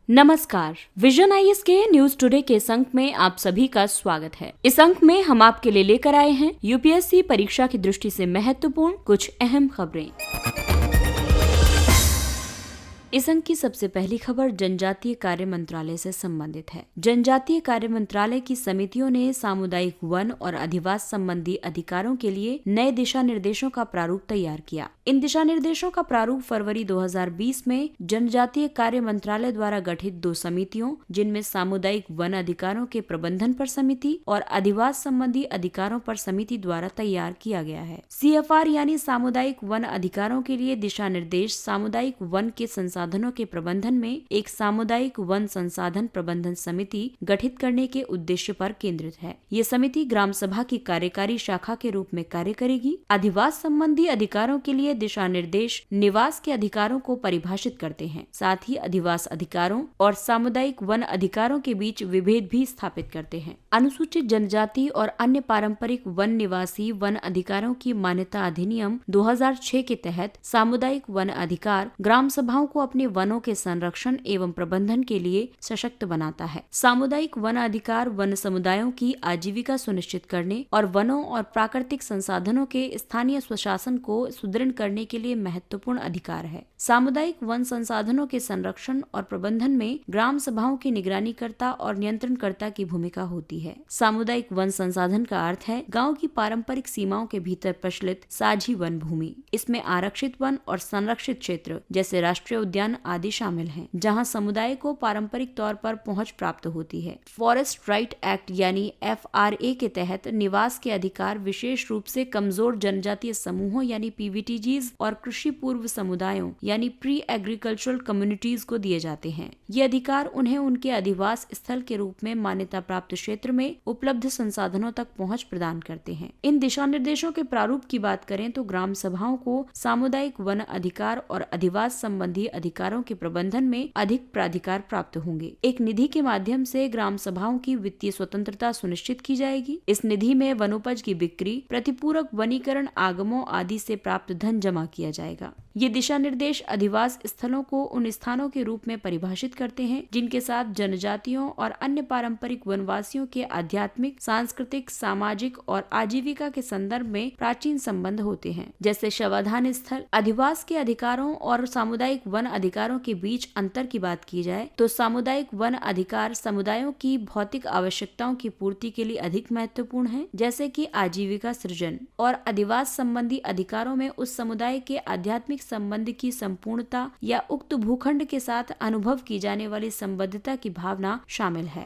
नमस्कार, vision IAS के news today के इस अंक में आप सभी का स्वागत है। इस अंक में हम आपके लिए लेकर आए हैं यूपीएससी परीक्षा की दृष्टि से महत्वपूर्ण कुछ अहम खबरें। इस अंक की सबसे पहली खबर जनजातीय कार्य मंत्रालय से संबंधित है। जनजातीय कार्य मंत्रालय की समितियों ने सामुदायिक वन और अधिवास संबंधी अधिकारों के लिए नए दिशा निर्देशों का प्रारूप तैयार किया। इन दिशा निर्देशों का प्रारूप फरवरी 2020 में जनजातीय कार्य मंत्रालय द्वारा गठित दो समितियों, जिनमें सामुदायिक वन अधिकारों के प्रबंधन पर समिति और अधिवास संबंधी अधिकारों पर समिति द्वारा तैयार किया गया है। CFR यानी सामुदायिक वन अधिकारों के लिए दिशा निर्देश सामुदायिक वन के संसाधनों के प्रबंधन में एक सामुदायिक वन संसाधन प्रबंधन समिति गठित करने के उद्देश्य पर केंद्रित है। ये समिति ग्राम सभा की कार्यकारी शाखा के रूप में कार्य करेगी। अधिवास संबंधी अधिकारों के लिए दिशा निर्देश निवास के अधिकारों को परिभाषित करते हैं, साथ ही अधिवास अधिकारों और सामुदायिक वन अधिकारों के बीच विभेद भी स्थापित करते हैं। अनुसूचित जनजाति और अन्य पारंपरिक वन निवासी वन अधिकारों की मान्यता अधिनियम 2006 के तहत सामुदायिक वन अधिकार ग्राम सभाओं को अपने वनों के संरक्षण एवं प्रबंधन के लिए सशक्त बनाता है। सामुदायिक वन अधिकार वन समुदायों की आजीविका सुनिश्चित करने और वनों और प्राकृतिक संसाधनों के स्थानीय स्वशासन को सुदृढ़ करने के लिए महत्वपूर्ण अधिकार है। सामुदायिक वन संसाधनों के संरक्षण और प्रबंधन में ग्राम सभाओं की निगरानीकर्ता और नियंत्रणकर्ता की भूमिका होती है। सामुदायिक वन संसाधन का अर्थ है गांव की पारंपरिक सीमाओं के भीतर प्रचलित साझी वन भूमि। इसमें आरक्षित वन और संरक्षित क्षेत्र जैसे राष्ट्रीय उद्यान आदि शामिल हैं, जहां समुदाय को पारंपरिक तौर पर पहुंच प्राप्त होती है। फॉरेस्ट राइट एक्ट यानी FRA के तहत निवास के अधिकार विशेष रूप से कमजोर जनजातीय समूहों यानी PVTGs और कृषि पूर्व समुदायों यानी प्री एग्रीकल्चरल कम्युनिटीज को दिए जाते हैं। ये अधिकार उन्हें उनके अधिवास स्थल के रूप में मान्यता प्राप्त क्षेत्र में उपलब्ध संसाधनों तक पहुंच प्रदान करते हैं। इन दिशा निर्देशों के प्रारूप की बात करें तो ग्राम सभाओं को सामुदायिक वन अधिकार और अधिवास संबंधी अधिकारों के प्रबंधन में अधिक प्राधिकार प्राप्त होंगे। एक निधि के माध्यम से ग्राम सभाओं की वित्तीय स्वतंत्रता सुनिश्चित की जाएगी। इस निधि में वनोपज की बिक्री, प्रतिपूरक वनीकरण आगमों आदि से प्राप्त धन जमा किया जाएगा। ये दिशा निर्देश अधिवास स्थलों को उन स्थानों के रूप में परिभाषित करते हैं जिनके साथ जनजातियों और अन्य पारंपरिक वनवासियों के आध्यात्मिक, सांस्कृतिक, सामाजिक और आजीविका के संदर्भ में प्राचीन संबंध होते हैं, जैसे शवाधान स्थल। अधिवास के अधिकारों और सामुदायिक वन अधिकारों के बीच अंतर की बात की जाए तो सामुदायिक वन अधिकार समुदायों की भौतिक आवश्यकताओं की पूर्ति के लिए अधिक महत्वपूर्ण है, जैसे कि आजीविका सृजन, और अधिवास संबंधी अधिकारों में उस समुदाय के आध्यात्मिक संबंध की संपूर्णता या उक्त भूखंड के साथ अनुभव की जाने वाली संबद्धता की भावना शामिल है।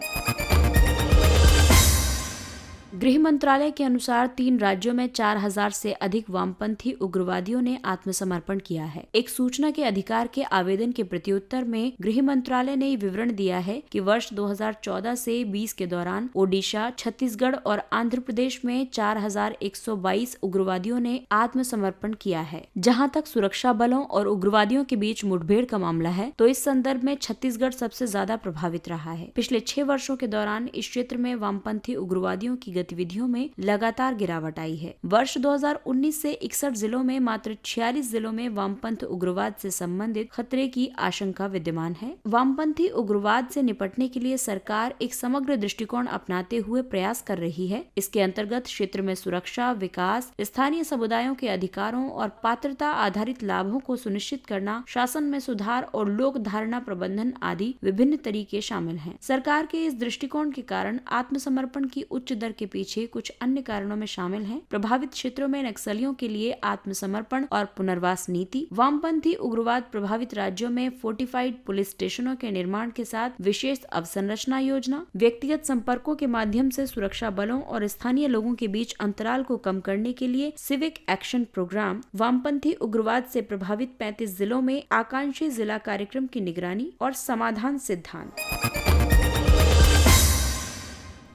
गृह मंत्रालय के अनुसार 3 राज्यों में 4000 से अधिक वामपंथी उग्रवादियों ने आत्मसमर्पण किया है। एक सूचना के अधिकार के आवेदन के प्रत्युत्तर में गृह मंत्रालय ने विवरण दिया है कि वर्ष 2014 से 20 के दौरान ओडिशा, छत्तीसगढ़ और आंध्र प्रदेश में 4122 उग्रवादियों ने आत्मसमर्पण किया है। जहां तक सुरक्षा बलों और उग्रवादियों के बीच मुठभेड़ का मामला है तो इस संदर्भ में छत्तीसगढ़ सबसे ज्यादा प्रभावित रहा है। पिछले 6 वर्षों के दौरान इस क्षेत्र में वामपंथी उग्रवादियों की गतिविधियों में लगातार गिरावट आई है। वर्ष 2019 से 61 जिलों में मात्र 46 जिलों में वामपंथ उग्रवाद से संबंधित खतरे की आशंका विद्यमान है। वामपंथी उग्रवाद से निपटने के लिए सरकार एक समग्र दृष्टिकोण अपनाते हुए प्रयास कर रही है। इसके अंतर्गत क्षेत्र में सुरक्षा, विकास, स्थानीय समुदायों के अधिकारों और पात्रता आधारित लाभों को सुनिश्चित करना, शासन में सुधार और लोक धारणा प्रबंधन आदि विभिन्न तरीके शामिल हैं। सरकार के इस दृष्टिकोण के कारण आत्मसमर्पण की उच्च दर के पीछे कुछ अन्य कारणों में शामिल हैं। प्रभावित क्षेत्रों में नक्सलियों के लिए आत्मसमर्पण और पुनर्वास नीति, वामपंथी उग्रवाद प्रभावित राज्यों में फोर्टिफाइड पुलिस स्टेशनों के निर्माण के साथ विशेष अवसंरचना योजना, व्यक्तिगत संपर्कों के माध्यम से सुरक्षा बलों और स्थानीय लोगों के बीच अंतराल को कम करने के लिए सिविक एक्शन प्रोग्राम, वामपंथी उग्रवाद से प्रभावित 35 जिलों में आकांक्षी जिला कार्यक्रम की निगरानी और समाधान सिद्धांत।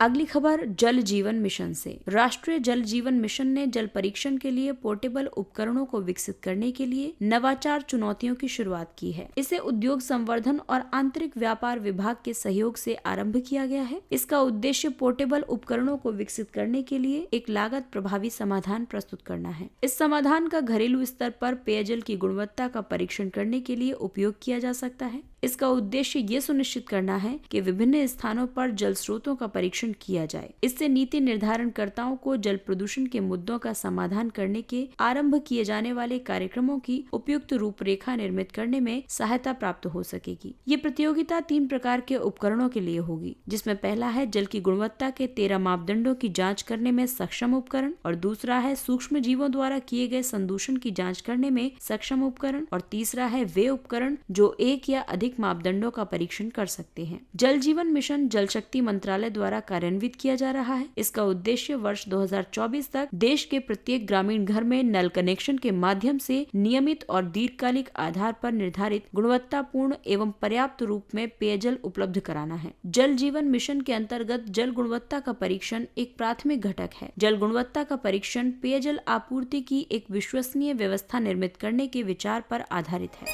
अगली खबर जल जीवन मिशन से। राष्ट्रीय जल जीवन मिशन ने जल परीक्षण के लिए पोर्टेबल उपकरणों को विकसित करने के लिए नवाचार चुनौतियों की शुरुआत की है। इसे उद्योग संवर्धन और आंतरिक व्यापार विभाग के सहयोग से आरंभ किया गया है। इसका उद्देश्य पोर्टेबल उपकरणों को विकसित करने के लिए एक लागत प्रभावी समाधान प्रस्तुत करना है। इस समाधान का घरेलू स्तर पर पेयजल की गुणवत्ता का परीक्षण करने के लिए उपयोग किया जा सकता है। इसका उद्देश्य ये सुनिश्चित करना है कि विभिन्न स्थानों पर जल स्रोतों का परीक्षण किया जाए। इससे नीति निर्धारणकर्ताओं को जल प्रदूषण के मुद्दों का समाधान करने के आरंभ किए जाने वाले कार्यक्रमों की उपयुक्त रूपरेखा निर्मित करने में सहायता प्राप्त हो सकेगी। ये प्रतियोगिता 3 प्रकार के उपकरणों के लिए होगी, जिसमें पहला है जल की गुणवत्ता के 13 मापदंडों की जांच करने में सक्षम उपकरण, और दूसरा है सूक्ष्म जीवों द्वारा किए गए संदूषण की जांच करने में सक्षम उपकरण, और तीसरा है वे उपकरण जो एक या अधिक मापदंडों का परीक्षण कर सकते हैं। जल जीवन मिशन जल शक्ति मंत्रालय द्वारा कार्यान्वित किया जा रहा है। इसका उद्देश्य वर्ष 2024 तक देश के प्रत्येक ग्रामीण घर में नल कनेक्शन के माध्यम से नियमित और दीर्घकालिक आधार पर निर्धारित गुणवत्तापूर्ण एवं पर्याप्त रूप में पेयजल उपलब्ध कराना है। जल जीवन मिशन के अंतर्गत जल गुणवत्ता का परीक्षण एक प्राथमिक घटक है। जल गुणवत्ता का परीक्षण पेयजल आपूर्ति की एक विश्वसनीय व्यवस्था निर्मित करने के विचार पर आधारित है।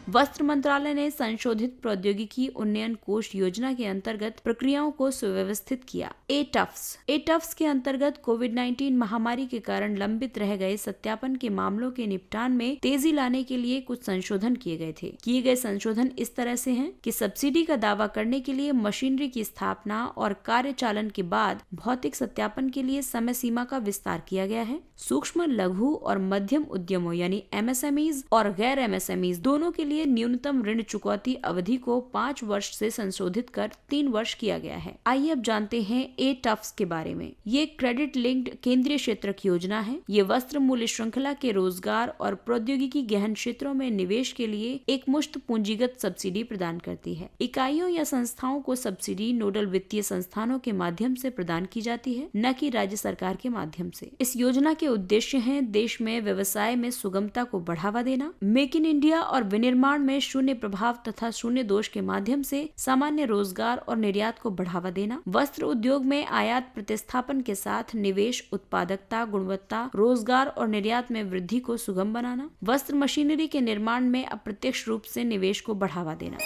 वस्त्र मंत्रालय ने संशोधित प्रौद्योगिकी उन्नयन कोष योजना के अंतर्गत प्रक्रियाओं को सुव्यवस्थित किया। एटफ्स के अंतर्गत कोविड-19 महामारी के कारण लंबित रह गए सत्यापन के मामलों के निपटान में तेजी लाने के लिए कुछ संशोधन किए गए थे। किए गए संशोधन इस तरह से हैं कि सब्सिडी का दावा करने के लिए मशीनरी की स्थापना और कार्यचालन के बाद भौतिक सत्यापन के लिए समय सीमा का विस्तार किया गया है। सूक्ष्म, लघु और मध्यम उद्यमों यानी MSMEs और गैर MSMEs दोनों के लिए न्यूनतम ऋण चुकौती अवधि को 5 वर्ष से संशोधित कर 3 वर्ष किया गया है। आइए अब जानते हैं एटफ्स के बारे में। ये क्रेडिट लिंक्ड केंद्रीय क्षेत्रक योजना है। ये वस्त्र मूल्य श्रृंखला के रोजगार और प्रौद्योगिकी गहन क्षेत्रों में निवेश के लिए एक मुश्त पूंजीगत सब्सिडी प्रदान करती है। इकाइयों या संस्थाओं को सब्सिडी नोडल वित्तीय संस्थानों के माध्यम से प्रदान की जाती है, न कि राज्य सरकार के माध्यम से। इस योजना के उद्देश्य हैं देश में व्यवसाय में सुगमता को बढ़ावा देना, मेक इन इंडिया और विनिर्माण में शून्य प्रभाव तथा शून्य दोष के माध्यम से सामान्य रोजगार और निर्यात को बढ़ावा देना, वस्त्र उद्योग में आयात प्रतिस्थापन के साथ निवेश, उत्पादकता, गुणवत्ता, रोजगार और निर्यात में वृद्धि को सुगम बनाना, वस्त्र मशीनरी के निर्माण में अप्रत्यक्ष रूप से निवेश को बढ़ावा देना।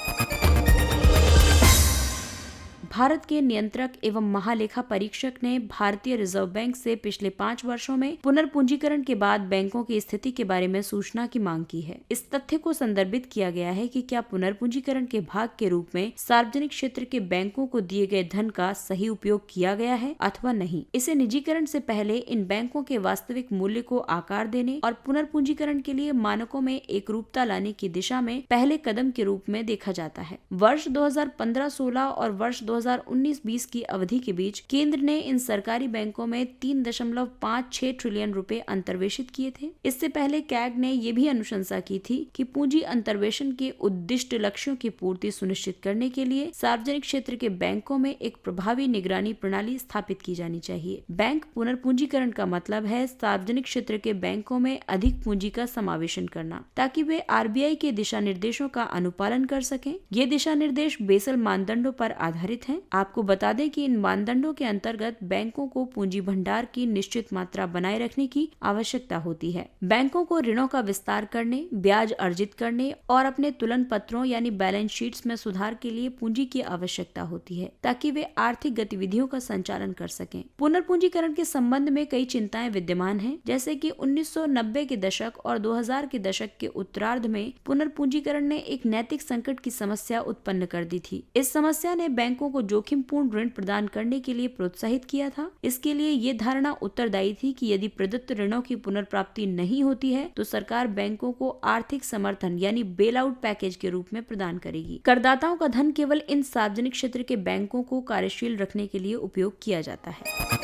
भारत के नियंत्रक एवं महालेखा परीक्षक ने भारतीय रिजर्व बैंक से पिछले 5 वर्षों में पुनर्पूंजीकरण के बाद बैंकों की स्थिति के बारे में सूचना की मांग की है। इस तथ्य को संदर्भित किया गया है कि क्या पुनर्पूंजीकरण के भाग के रूप में सार्वजनिक क्षेत्र के बैंकों को दिए गए धन का सही उपयोग किया गया है अथवा नहीं। इसे निजीकरण से पहले इन बैंकों के वास्तविक मूल्य को आकार देने और पुनर्पूंजीकरण के लिए मानकों में एकरूपता लाने की दिशा में पहले कदम के रूप में देखा जाता है। वर्ष 2015-16 और वर्ष 2019-20 की अवधि के बीच केंद्र ने इन सरकारी बैंकों में 3.56 ट्रिलियन रुपए अंतर्वेशित किए थे। इससे पहले कैग ने यह भी अनुशंसा की थी कि पूंजी अंतर्वेशन के उद्दिष्ट लक्ष्यों की पूर्ति सुनिश्चित करने के लिए सार्वजनिक क्षेत्र के बैंकों में एक प्रभावी निगरानी प्रणाली स्थापित की जानी चाहिए। बैंक पुनर्पूंजीकरण का मतलब है सार्वजनिक क्षेत्र के बैंकों में अधिक पूंजी का समावेशन करना, ताकि वे RBI के दिशा निर्देशों का अनुपालन कर सकें। ये दिशा निर्देश बेसल मानदंडों पर आधारित हैं। आपको बता दें कि इन मानदंडों के अंतर्गत बैंकों को पूंजी भंडार की निश्चित मात्रा बनाए रखने की आवश्यकता होती है। बैंकों को ऋणों का विस्तार करने, ब्याज अर्जित करने और अपने तुलन पत्रों यानी बैलेंस शीट्स में सुधार के लिए पूंजी की आवश्यकता होती है, ताकि वे आर्थिक गतिविधियों का संचालन कर सकें। पुनर्पूंजीकरण के संबंध में कई चिंताएं विद्यमान हैं, जैसे कि 1990 के दशक और 2000 के दशक के उत्तरार्ध में पुनर्पूंजीकरण ने एक नैतिक संकट की समस्या उत्पन्न कर दी थी। इस समस्या ने बैंकों को जोखिमपूर्ण ऋण प्रदान करने के लिए प्रोत्साहित किया था। इसके लिए ये धारणा उत्तरदायी थी कि यदि प्रदत्त ऋणों की पुनर्प्राप्ति नहीं होती है तो सरकार बैंकों को आर्थिक समर्थन यानी बेल आउट पैकेज के रूप में प्रदान करेगी। करदाताओं का धन केवल इन सार्वजनिक क्षेत्र के बैंकों को कार्यशील रखने के लिए उपयोग किया जाता है।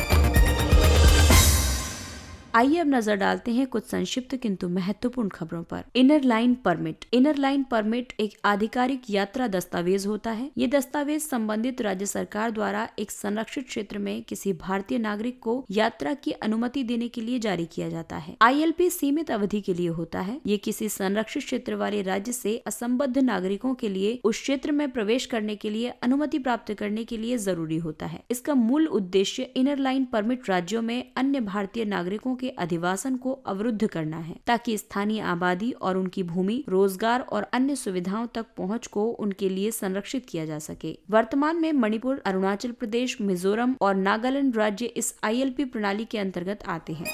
आइए अब नजर डालते हैं कुछ संक्षिप्त किंतु महत्वपूर्ण खबरों पर। Inner line permit. Inner line permit एक आधिकारिक यात्रा दस्तावेज होता है। ये दस्तावेज संबंधित राज्य सरकार द्वारा एक संरक्षित क्षेत्र में किसी भारतीय नागरिक को यात्रा की अनुमति देने के लिए जारी किया जाता है। ILP सीमित अवधि के लिए होता है। ये किसी संरक्षित क्षेत्र वाले राज्य से असंबद्ध नागरिकों के लिए उस क्षेत्र में प्रवेश करने के लिए अनुमति प्राप्त करने के लिए जरूरी होता है। इसका मूल उद्देश्य इनर लाइन परमिट राज्यों में अन्य भारतीय नागरिकों के अधिवासन को अवरुद्ध करना है, ताकि स्थानीय आबादी और उनकी भूमि, रोजगार और अन्य सुविधाओं तक पहुंच को उनके लिए संरक्षित किया जा सके। वर्तमान में मणिपुर, अरुणाचल प्रदेश, मिजोरम और नागालैंड राज्य इस ILP प्रणाली के अंतर्गत आते हैं।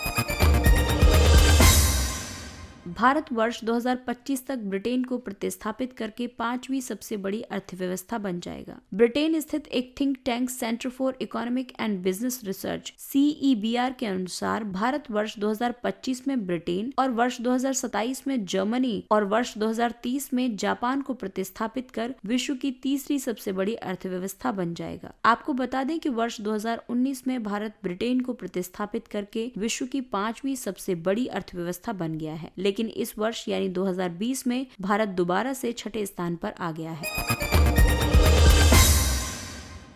भारत वर्ष 2025 तक ब्रिटेन को प्रतिस्थापित करके 5वीं सबसे बड़ी अर्थव्यवस्था बन जाएगा। ब्रिटेन स्थित एक think tank centre for economic and business research CEBR के अनुसार भारत वर्ष 2025 में ब्रिटेन और वर्ष 2027 में जर्मनी और वर्ष 2030 में जापान को प्रतिस्थापित कर विश्व की तीसरी सबसे बड़ी अर्थव्यवस्था बन जाएगा। आपको बता दें कि वर्ष 2019 में भारत ब्रिटेन को प्रतिस्थापित करके विश्व की 5वीं सबसे बड़ी अर्थव्यवस्था बन गया है, लेकिन इस वर्ष यानी 2020 में भारत दोबारा से छठे स्थान पर आ गया है।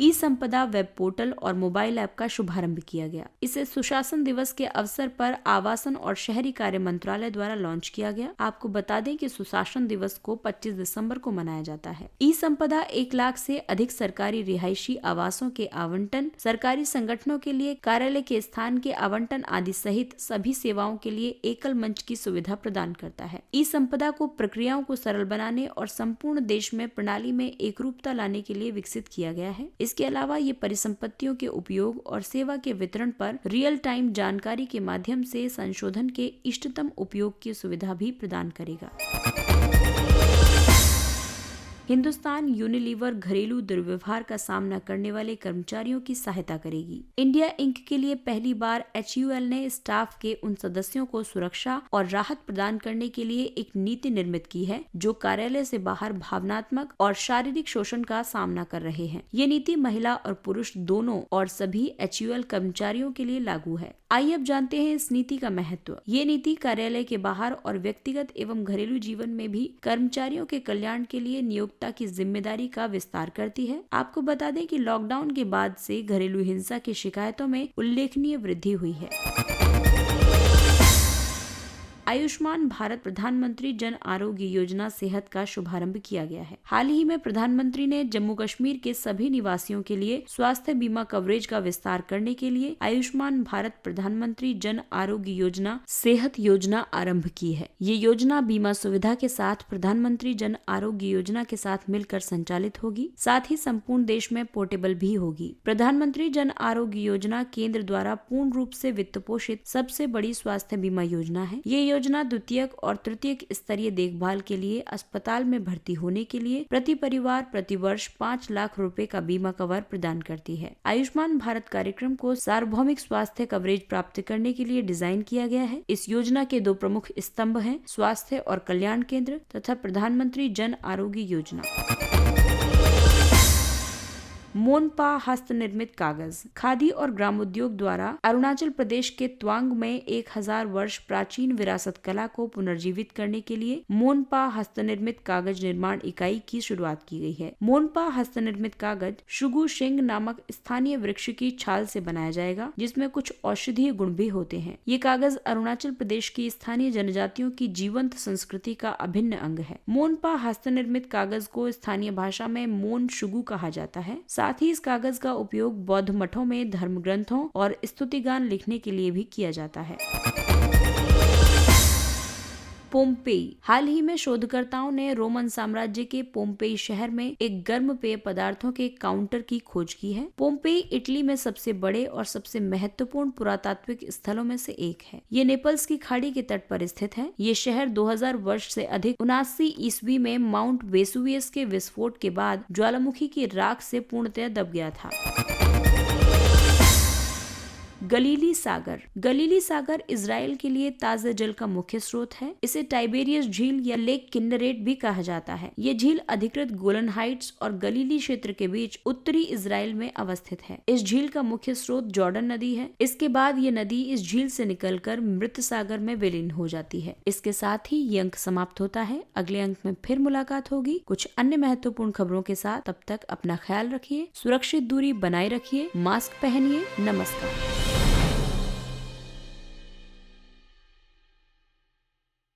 ई संपदा वेब पोर्टल और मोबाइल ऐप का शुभारंभ किया गया। इसे सुशासन दिवस के अवसर पर आवासन और शहरी कार्य मंत्रालय द्वारा लॉन्च किया गया। आपको बता दें कि सुशासन दिवस को 25 दिसंबर को मनाया जाता है। ई संपदा 1 लाख से अधिक सरकारी रिहायशी आवासों के आवंटन, सरकारी संगठनों के लिए कार्यालय के स्थान के आवंटन आदि सहित सभी सेवाओं के लिए एकल मंच की सुविधा प्रदान करता है। ई संपदा को प्रक्रियाओं को सरल बनाने और संपूर्ण देश में प्रणाली में एकरूपता लाने के लिए विकसित किया गया है। इसके अलावा ये परिसंपत्तियों के उपयोग और सेवा के वितरण पर रियल टाइम जानकारी के माध्यम से संशोधन के इष्टतम उपयोग की सुविधा भी प्रदान करेगा। हिंदुस्तान यूनिलीवर घरेलू दुर्व्यवहार का सामना करने वाले कर्मचारियों की सहायता करेगी। इंडिया इंक के लिए पहली बार HUL ने स्टाफ के उन सदस्यों को सुरक्षा और राहत प्रदान करने के लिए एक नीति निर्मित की है जो कार्यालय से बाहर भावनात्मक और शारीरिक शोषण का सामना कर रहे हैं। ये नीति महिला और पुरुष दोनों और सभी HUL कर्मचारियों के लिए लागू है। आइए अब जानते हैं इस नीति का महत्व। ये नीति कार्यालय के बाहर और व्यक्तिगत एवं घरेलू जीवन में भी कर्मचारियों के कल्याण के लिए नियोक्ता की जिम्मेदारी का विस्तार करती है। आपको बता दें कि लॉकडाउन के बाद से घरेलू हिंसा की शिकायतों में उल्लेखनीय वृद्धि हुई है। आयुष्मान भारत प्रधानमंत्री जन आरोग्य योजना सेहत का शुभारंभ किया गया है। हाल ही में प्रधानमंत्री ने जम्मू कश्मीर के सभी निवासियों के लिए स्वास्थ्य बीमा कवरेज का विस्तार करने के लिए आयुष्मान भारत प्रधानमंत्री जन आरोग्य योजना सेहत योजना आरंभ की है। ये योजना बीमा सुविधा के साथ प्रधानमंत्री जन आरोग्य योजना के साथ मिलकर संचालित होगी, साथ ही संपूर्ण देश में पोर्टेबल भी होगी। प्रधानमंत्री जन आरोग्य योजना केंद्र द्वारा पूर्ण रूप से वित्त पोषित सबसे बड़ी स्वास्थ्य बीमा योजना है। ये योजना द्वितीयक और तृतीयक स्तरीय देखभाल के लिए अस्पताल में भर्ती होने के लिए प्रति परिवार प्रति वर्ष 5 लाख रुपए का बीमा कवर प्रदान करती है। आयुष्मान भारत कार्यक्रम को सार्वभौमिक स्वास्थ्य कवरेज प्राप्त करने के लिए डिजाइन किया गया है। इस योजना के 2 प्रमुख स्तंभ हैं, स्वास्थ्य और कल्याण केंद्र तथा प्रधानमंत्री जन आरोग्य योजना। मोनपा हस्त निर्मित कागज। खादी और ग्रामोद्योग द्वारा अरुणाचल प्रदेश के तवांग में 1000 वर्ष प्राचीन विरासत कला को पुनर्जीवित करने के लिए मोनपा हस्त निर्मित कागज निर्माण इकाई की शुरुआत की गई है। मोनपा हस्त निर्मित कागज शुगु शिंग नामक स्थानीय वृक्ष की छाल से बनाया जाएगा, जिसमें कुछ औषधीय गुण भी होते हैं। ये कागज अरुणाचल प्रदेश की स्थानीय जनजातियों की जीवंत संस्कृति का अभिन्न अंग है। मोनपा हस्त निर्मित कागज को स्थानीय भाषा में मोन शुगु कहा जाता है। साथ ही इस कागज का उपयोग बौद्ध मठों में धर्म ग्रंथों और स्तुतिगान लिखने के लिए भी किया जाता है। पोम्पेई। हाल ही में शोधकर्ताओं ने रोमन साम्राज्य के पोम्पेई शहर में एक गर्म पेय पदार्थों के काउंटर की खोज की है। पोम्पेई इटली में सबसे बड़े और सबसे महत्वपूर्ण पुरातात्विक स्थलों में से एक है। ये नेपल्स की खाड़ी के तट पर स्थित है। ये शहर 2000 वर्ष से अधिक 79 ईस्वी में माउंट वेसुवियस के विस्फोट के बाद ज्वालामुखी की राख से पूर्णतः दब गया था। गलीली सागर। गलीली सागर इजराइल के लिए ताजे जल का मुख्य स्रोत है। इसे टाइबेरियस झील या लेक किन्नरेट भी कहा जाता है। ये झील अधिकृत गोलन हाइट्स और गलीली क्षेत्र के बीच उत्तरी इजराइल में अवस्थित है। इस झील का मुख्य स्रोत जॉर्डन नदी है। इसके बाद ये नदी इस झील से निकलकर मृत सागर में विलीन हो जाती है। इसके साथ ही ये अंक समाप्त होता है। अगले अंक में फिर मुलाकात होगी कुछ अन्य महत्वपूर्ण खबरों के साथ। तब तक अपना ख्याल रखिए, सुरक्षित दूरी बनाए रखिए, मास्क पहनिए। नमस्कार।